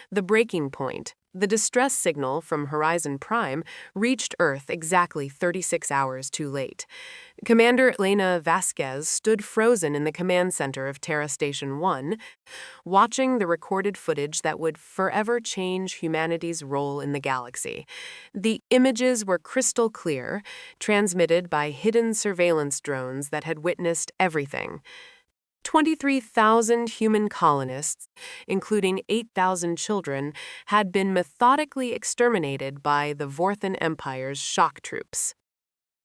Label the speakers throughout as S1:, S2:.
S1: The breaking point, the distress signal from Horizon Prime, reached Earth exactly 36 hours too late. Commander Elena Vasquez stood frozen in the command center of Terra Station 1, watching the recorded footage that would forever change humanity's role in the galaxy. The images were crystal clear, transmitted by hidden surveillance drones that had witnessed everything. 23,000 human colonists, including 8,000 children, had been methodically exterminated by the Vorthan Empire's shock troops.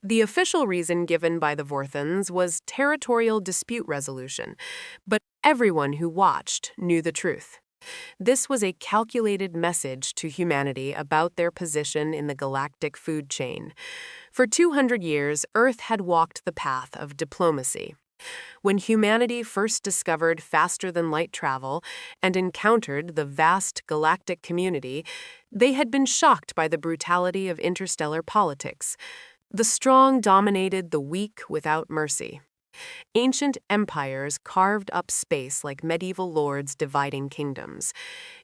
S1: The official reason given by the Vorthans was territorial dispute resolution, but everyone who watched knew the truth. This was a calculated message to humanity about their position in the galactic food chain. For 200 years, Earth had walked the path of diplomacy. When humanity first discovered faster-than-light travel and encountered the vast galactic community, they had been shocked by the brutality of interstellar politics. The strong dominated the weak without mercy. Ancient empires carved up space like medieval lords dividing kingdoms.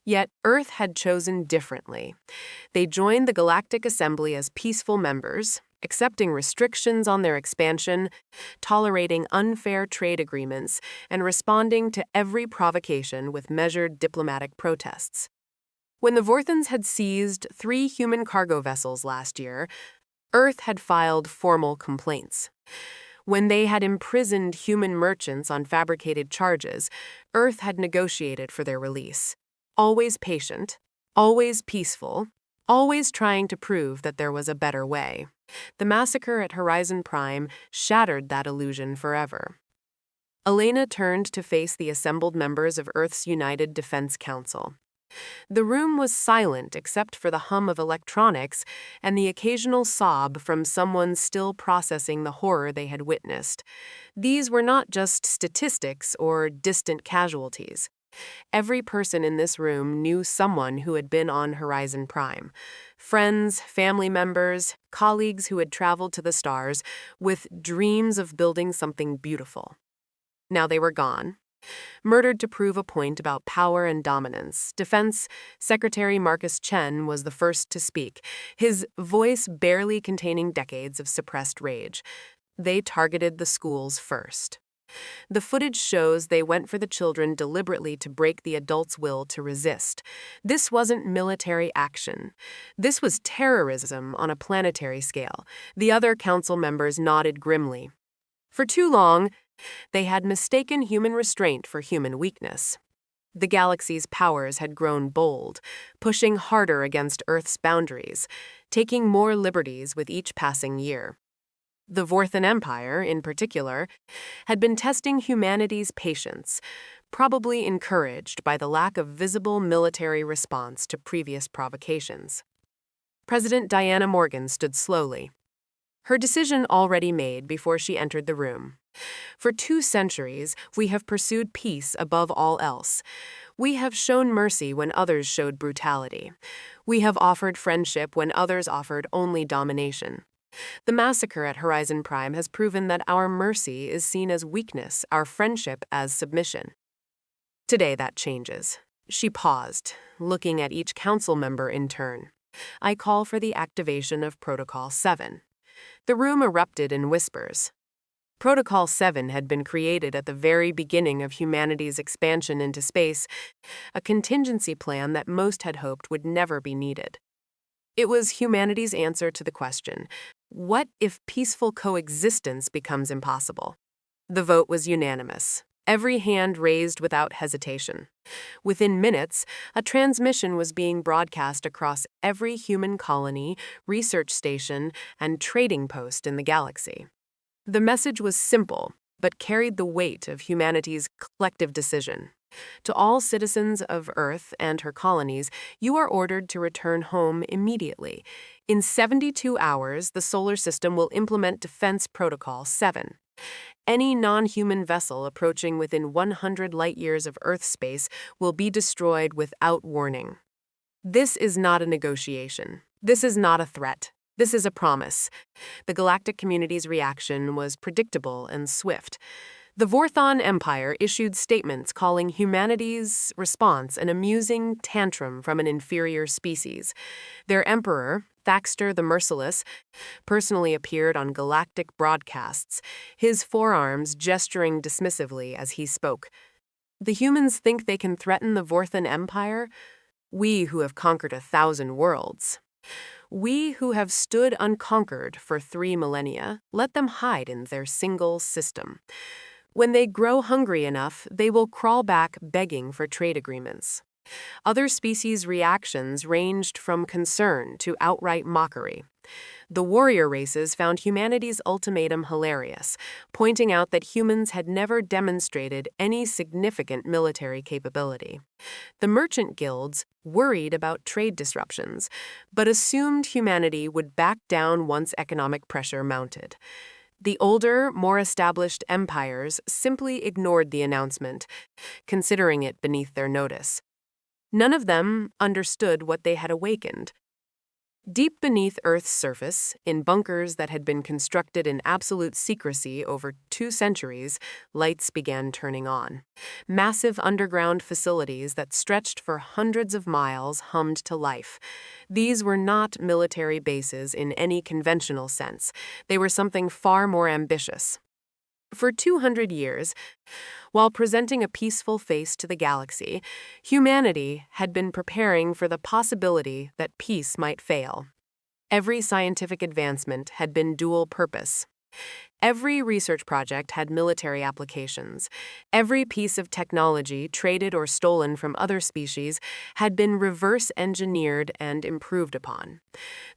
S1: Yet Earth had chosen differently. They joined the Galactic Assembly as peaceful members, accepting restrictions on their expansion, tolerating unfair trade agreements, and responding to every provocation with measured diplomatic protests. When the Vorthans had seized 3 human cargo vessels last year, Earth had filed formal complaints. When they had imprisoned human merchants on fabricated charges, Earth had negotiated for their release. Always patient, always peaceful, always trying to prove that there was a better way. The massacre at Horizon Prime shattered that illusion forever. Elena turned to face the assembled members of Earth's United Defense Council. The room was silent except for the hum of electronics and the occasional sob from someone still processing the horror they had witnessed. These were not just statistics or distant casualties. Every person in this room knew someone who had been on Horizon Prime. Friends, family members, colleagues who had traveled to the stars with dreams of building something beautiful. Now they were gone. Murdered to prove a point about power and dominance, Defense Secretary Marcus Chen was the first to speak, his voice barely containing decades of suppressed rage. They targeted the schools first. The footage shows they went for the children deliberately to break the adults' will to resist. This wasn't military action. This was terrorism on a planetary scale. The other council members nodded grimly. For too long, they had mistaken human restraint for human weakness. The galaxy's powers had grown bold, pushing harder against Earth's boundaries, taking more liberties with each passing year. The Vorthan Empire, in particular, had been testing humanity's patience, probably encouraged by the lack of visible military response to previous provocations. President Diana Morgan stood slowly, her decision already made before she entered the room. For 2 centuries, we have pursued peace above all else. We have shown mercy when others showed brutality. We have offered friendship when others offered only domination. The massacre at Horizon Prime has proven that our mercy is seen as weakness, our friendship as submission. Today that changes. She paused, looking at each council member in turn. I call for the activation of Protocol 7. The room erupted in whispers. Protocol 7 had been created at the very beginning of humanity's expansion into space, a contingency plan that most had hoped would never be needed. It was humanity's answer to the question, what if peaceful coexistence becomes impossible? The vote was unanimous. Every hand raised without hesitation. Within minutes, a transmission was being broadcast across every human colony, research station, and trading post in the galaxy. The message was simple, but carried the weight of humanity's collective decision. To all citizens of Earth and her colonies, you are ordered to return home immediately. In 72 hours, the solar system will implement Defense Protocol 7. Any non-human vessel approaching within 100 light-years of Earth space will be destroyed without warning. This is not a negotiation. This is not a threat. This is a promise. The galactic community's reaction was predictable and swift. The Vorthan Empire issued statements calling humanity's response an amusing tantrum from an inferior species. Their emperor, Thaxter the Merciless, personally appeared on Galactic broadcasts, his forearms gesturing dismissively as he spoke. The humans think they can threaten the Vorthan Empire? We who have conquered 1,000 worlds. We who have stood unconquered for 3 millennia, let them hide in their single system. When they grow hungry enough, they will crawl back begging for trade agreements. Other species' reactions ranged from concern to outright mockery. The warrior races found humanity's ultimatum hilarious, pointing out that humans had never demonstrated any significant military capability. The merchant guilds worried about trade disruptions, but assumed humanity would back down once economic pressure mounted. The older, more established empires simply ignored the announcement, considering it beneath their notice. None of them understood what they had awakened. Deep beneath Earth's surface, in bunkers that had been constructed in absolute secrecy over 2 centuries, lights began turning on. Massive underground facilities that stretched for hundreds of miles hummed to life. These were not military bases in any conventional sense. They were something far more ambitious. For 200 years, while presenting a peaceful face to the galaxy, humanity had been preparing for the possibility that peace might fail. Every scientific advancement had been dual purpose. Every research project had military applications. Every piece of technology, traded or stolen from other species, had been reverse-engineered and improved upon.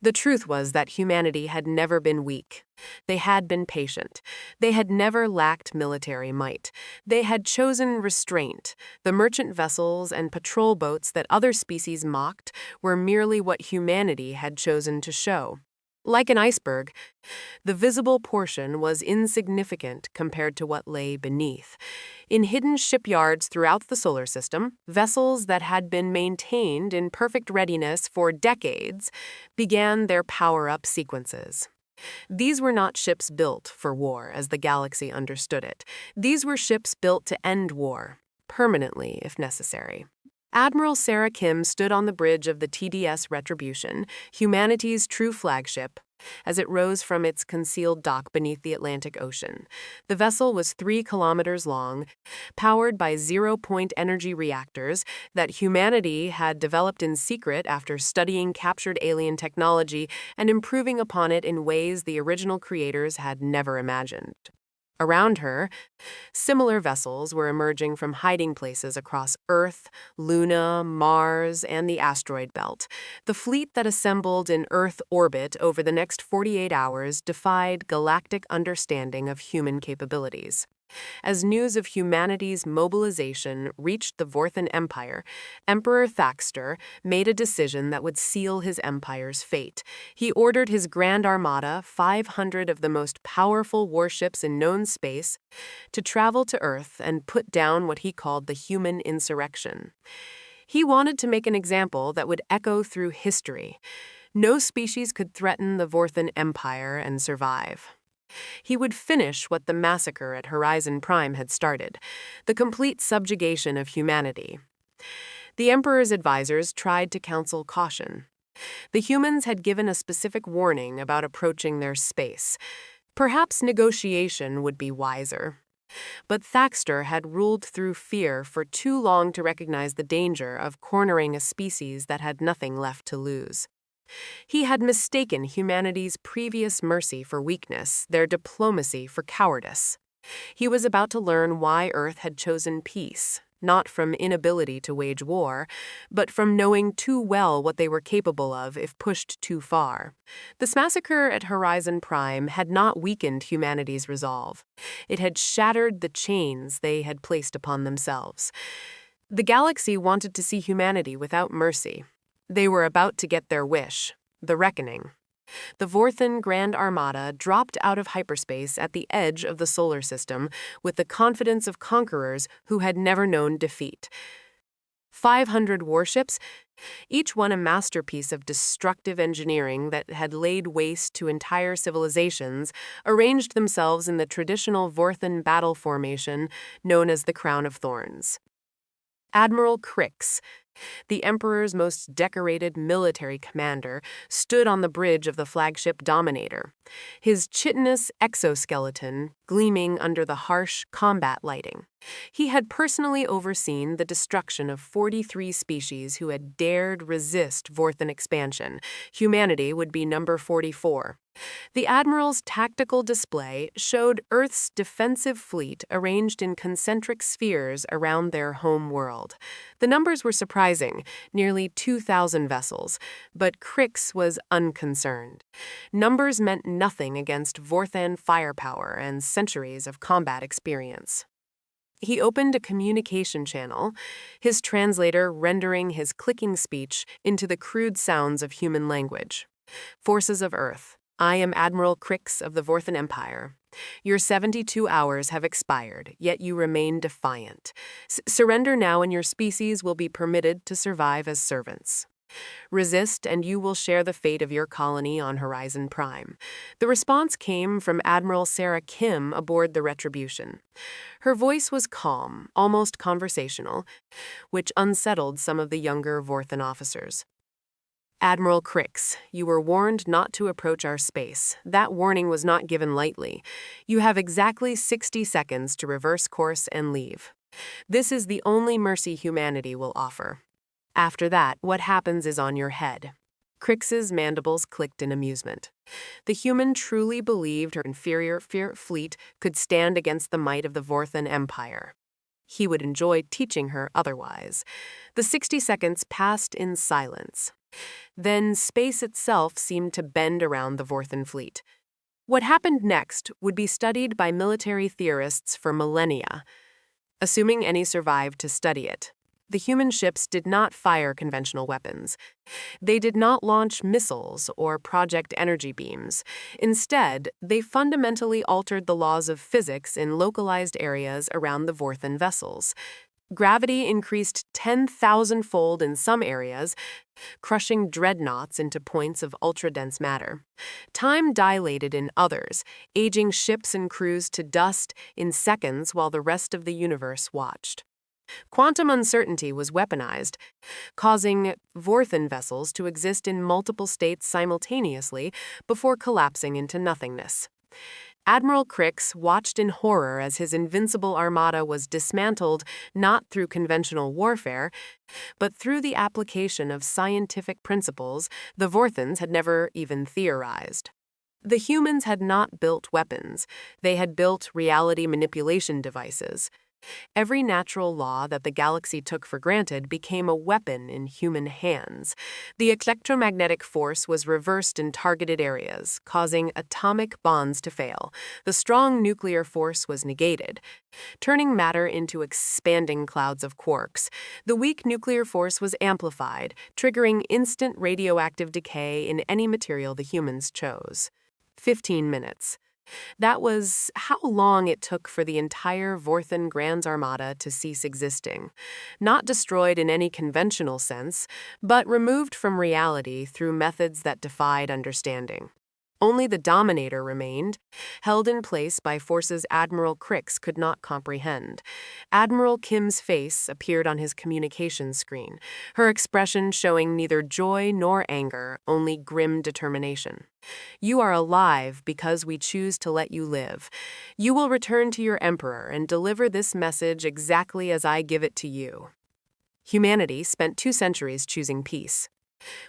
S1: The truth was that humanity had never been weak. They had been patient. They had never lacked military might. They had chosen restraint. The merchant vessels and patrol boats that other species mocked were merely what humanity had chosen to show. Like an iceberg, the visible portion was insignificant compared to what lay beneath. In hidden shipyards throughout the solar system, vessels that had been maintained in perfect readiness for decades began their power-up sequences. These were not ships built for war as the galaxy understood it. These were ships built to end war, permanently if necessary. Admiral Sarah Kim stood on the bridge of the TDS Retribution, humanity's true flagship, as it rose from its concealed dock beneath the Atlantic Ocean. The vessel was 3 kilometers long, powered by zero-point energy reactors that humanity had developed in secret after studying captured alien technology and improving upon it in ways the original creators had never imagined. Around her, similar vessels were emerging from hiding places across Earth, Luna, Mars, and the asteroid belt. The fleet that assembled in Earth orbit over the next 48 hours defied galactic understanding of human capabilities. As news of humanity's mobilization reached the Vorthan Empire, Emperor Thaxter made a decision that would seal his empire's fate. He ordered his Grand Armada, 500 of the most powerful warships in known space, to travel to Earth and put down what he called the human insurrection. He wanted to make an example that would echo through history. No species could threaten the Vorthan Empire and survive. He would finish what the massacre at Horizon Prime had started, the complete subjugation of humanity. The Emperor's advisors tried to counsel caution. The humans had given a specific warning about approaching their space. Perhaps negotiation would be wiser. But Thaxter had ruled through fear for too long to recognize the danger of cornering a species that had nothing left to lose. He had mistaken humanity's previous mercy for weakness, their diplomacy for cowardice. He was about to learn why Earth had chosen peace, not from inability to wage war, but from knowing too well what they were capable of if pushed too far. This massacre at Horizon Prime had not weakened humanity's resolve. It had shattered the chains they had placed upon themselves. The galaxy wanted to see humanity without mercy. They were about to get their wish, the reckoning. The Vorthan Grand Armada dropped out of hyperspace at the edge of the solar system with the confidence of conquerors who had never known defeat. 500 warships, each one a masterpiece of destructive engineering that had laid waste to entire civilizations, arranged themselves in the traditional Vorthan battle formation known as the Crown of Thorns. Admiral Crix, the Emperor's most decorated military commander, stood on the bridge of the flagship Dominator, his chitinous exoskeleton gleaming under the harsh combat lighting. He had personally overseen the destruction of 43 species who had dared resist Vorthan expansion. Humanity would be number 44. The Admiral's tactical display showed Earth's defensive fleet arranged in concentric spheres around their home world. The numbers were surprising, nearly 2,000 vessels, but Crix was unconcerned. Numbers meant nothing against Vorthan firepower and centuries of combat experience. He opened a communication channel, his translator rendering his clicking speech into the crude sounds of human language. Forces of Earth. I am Admiral Crix of the Vorthan Empire. Your 72 hours have expired, yet you remain defiant. Surrender now and your species will be permitted to survive as servants. Resist and you will share the fate of your colony on Horizon Prime. The response came from Admiral Sarah Kim aboard the Retribution. Her voice was calm, almost conversational, which unsettled some of the younger Vorthan officers. Admiral Crix, you were warned not to approach our space. That warning was not given lightly. You have exactly 60 seconds to reverse course and leave. This is the only mercy humanity will offer. After that, what happens is on your head. Crix's mandibles clicked in amusement. The human truly believed her inferior fleet could stand against the might of the Vorthan Empire. He would enjoy teaching her otherwise. The 60 seconds passed in silence. Then space itself seemed to bend around the Vorthan fleet. What happened next would be studied by military theorists for millennia, assuming any survived to study it. The human ships did not fire conventional weapons. They did not launch missiles or project energy beams. Instead, they fundamentally altered the laws of physics in localized areas around the Vorthan vessels. Gravity increased 10,000-fold in some areas, crushing dreadnoughts into points of ultra-dense matter. Time dilated in others, aging ships and crews to dust in seconds while the rest of the universe watched. Quantum uncertainty was weaponized, causing Vorthan vessels to exist in multiple states simultaneously before collapsing into nothingness. Admiral Crix watched in horror as his invincible armada was dismantled not through conventional warfare, but through the application of scientific principles the Vorthans had never even theorized. The humans had not built weapons, they had built reality manipulation devices. Every natural law that the galaxy took for granted became a weapon in human hands. The electromagnetic force was reversed in targeted areas, causing atomic bonds to fail. The strong nuclear force was negated, turning matter into expanding clouds of quarks. The weak nuclear force was amplified, triggering instant radioactive decay in any material the humans chose. 15 minutes. That was how long it took for the entire Vorthan Grand's Armada to cease existing. Not destroyed in any conventional sense, but removed from reality through methods that defied understanding. Only the Dominator remained, held in place by forces Admiral Crix could not comprehend. Admiral Kim's face appeared on his communications screen, her expression showing neither joy nor anger, only grim determination. You are alive because we choose to let you live. You will return to your Emperor and deliver this message exactly as I give it to you. Humanity spent 2 centuries choosing peace.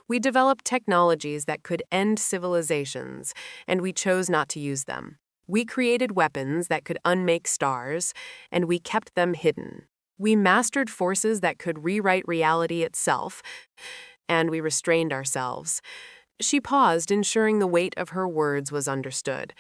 S1: We developed technologies that could end civilizations, and we chose not to use them. We created weapons that could unmake stars, and we kept them hidden. We mastered forces that could rewrite reality itself, and we restrained ourselves. She paused, ensuring the weight of her words was understood.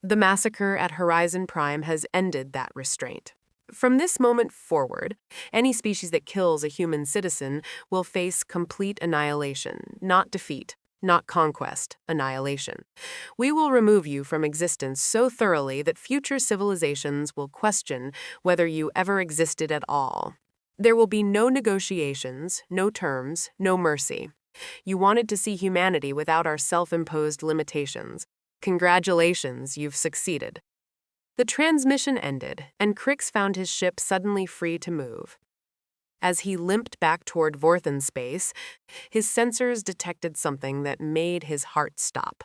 S1: The massacre at Horizon Prime has ended that restraint. From this moment forward, any species that kills a human citizen will face complete annihilation, not defeat, not conquest, annihilation. We will remove you from existence so thoroughly that future civilizations will question whether you ever existed at all. There will be no negotiations, no terms, no mercy. You wanted to see humanity without our self-imposed limitations. Congratulations, you've succeeded. The transmission ended, and Crix found his ship suddenly free to move. As he limped back toward Vorthan space, his sensors detected something that made his heart stop.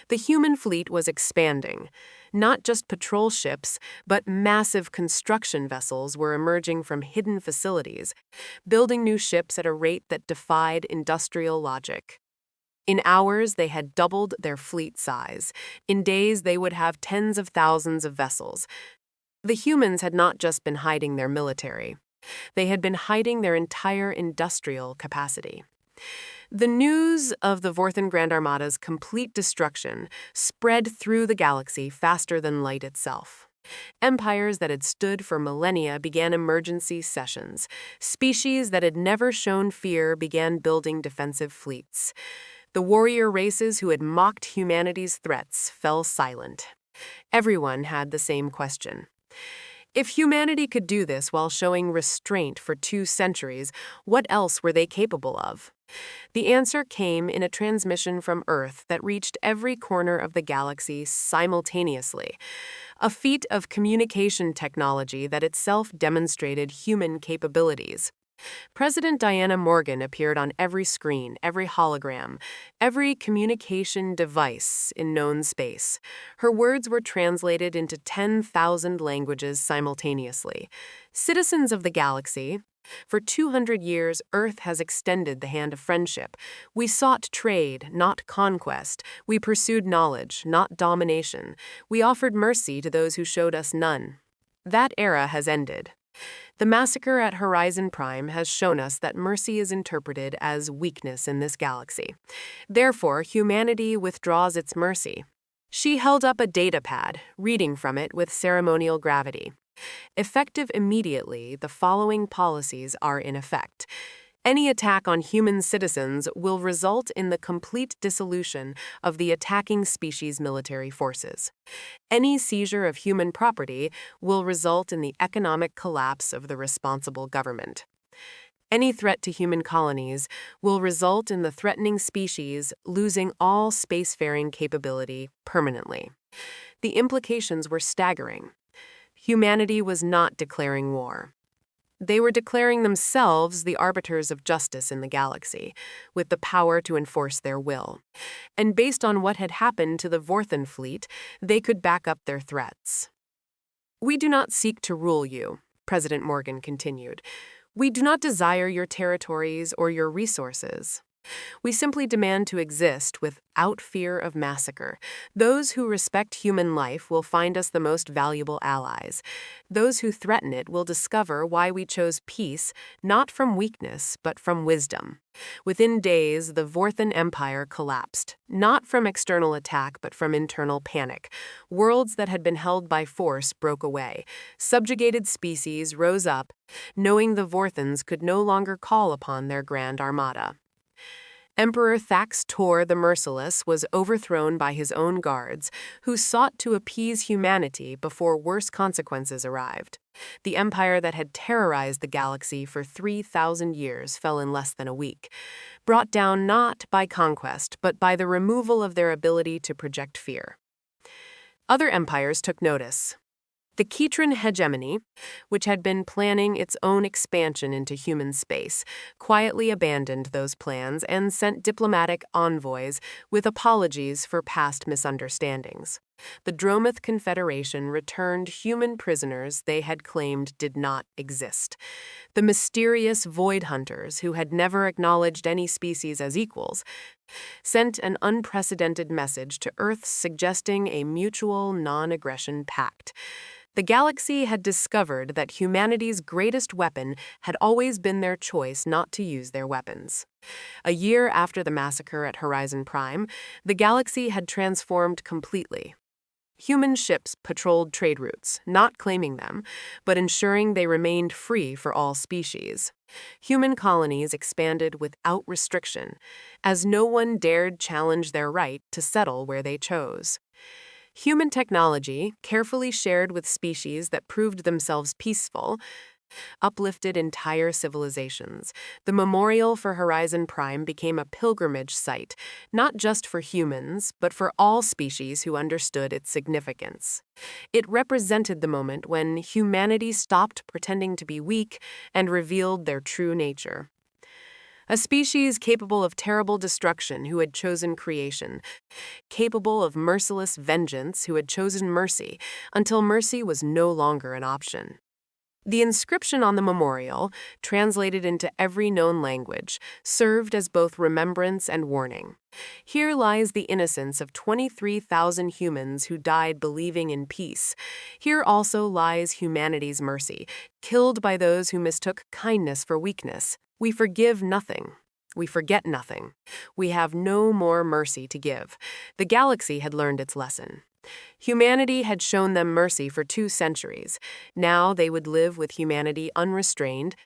S1: The human fleet was expanding. Not just patrol ships, but massive construction vessels were emerging from hidden facilities, building new ships at a rate that defied industrial logic. In hours, they had doubled their fleet size. In days, they would have tens of thousands of vessels. The humans had not just been hiding their military. They had been hiding their entire industrial capacity. The news of the Vorthan Grand Armada's complete destruction spread through the galaxy faster than light itself. Empires that had stood for millennia began emergency sessions. Species that had never shown fear began building defensive fleets. The warrior races who had mocked humanity's threats fell silent. Everyone had the same question. If humanity could do this while showing restraint for 2 centuries, what else were they capable of? The answer came in a transmission from Earth that reached every corner of the galaxy simultaneously, a feat of communication technology that itself demonstrated human capabilities. President Diana Morgan appeared on every screen, every hologram, every communication device in known space. Her words were translated into 10,000 languages simultaneously. Citizens of the galaxy, for 200 years, Earth has extended the hand of friendship. We sought trade, not conquest. We pursued knowledge, not domination. We offered mercy to those who showed us none. That era has ended. The massacre at Horizon Prime has shown us that mercy is interpreted as weakness in this galaxy. Therefore, humanity withdraws its mercy. She held up a data pad, reading from it with ceremonial gravity. Effective immediately, the following policies are in effect. Any attack on human citizens will result in the complete dissolution of the attacking species' military forces. Any seizure of human property will result in the economic collapse of the responsible government. Any threat to human colonies will result in the threatening species losing all spacefaring capability permanently. The implications were staggering. Humanity was not declaring war. They were declaring themselves the arbiters of justice in the galaxy, with the power to enforce their will. And based on what had happened to the Vorthan fleet, they could back up their threats. "We do not seek to rule you," President Morgan continued. "We do not desire your territories or your resources. We simply demand to exist without fear of massacre. Those who respect human life will find us the most valuable allies. Those who threaten it will discover why we chose peace, not from weakness, but from wisdom." Within days, the Vorthan Empire collapsed, not from external attack, but from internal panic. Worlds that had been held by force broke away. Subjugated species rose up, knowing the Vorthans could no longer call upon their Grand Armada. Emperor Thax Tor the Merciless was overthrown by his own guards, who sought to appease humanity before worse consequences arrived. The empire that had terrorized the galaxy for 3,000 years fell in less than a week, brought down not by conquest, but by the removal of their ability to project fear. Other empires took notice. The Ketran hegemony, which had been planning its own expansion into human space, quietly abandoned those plans and sent diplomatic envoys with apologies for past misunderstandings. The Dromoth Confederation returned human prisoners they had claimed did not exist. The mysterious Void Hunters, who had never acknowledged any species as equals, sent an unprecedented message to Earth suggesting a mutual non-aggression pact. The galaxy had discovered that humanity's greatest weapon had always been their choice not to use their weapons. A year after the massacre at Horizon Prime, the galaxy had transformed completely. Human ships patrolled trade routes, not claiming them, but ensuring they remained free for all species. Human colonies expanded without restriction, as no one dared challenge their right to settle where they chose. Human technology, carefully shared with species that proved themselves peaceful, uplifted entire civilizations. The memorial for Horizon Prime became a pilgrimage site, not just for humans, but for all species who understood its significance. It represented the moment when humanity stopped pretending to be weak and revealed their true nature. A species capable of terrible destruction who had chosen creation, capable of merciless vengeance who had chosen mercy, until mercy was no longer an option. The inscription on the memorial, translated into every known language, served as both remembrance and warning. Here lies the innocence of 23,000 humans who died believing in peace. Here also lies humanity's mercy, killed by those who mistook kindness for weakness. We forgive nothing. We forget nothing. We have no more mercy to give. The galaxy had learned its lesson. Humanity had shown them mercy for 2 centuries. Now they would live with humanity unrestrained,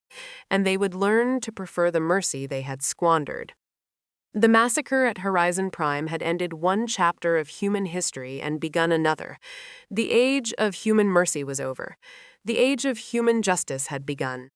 S1: and they would learn to prefer the mercy they had squandered. The massacre at Horizon Prime had ended one chapter of human history and begun another. The age of human mercy was over. The age of human justice had begun.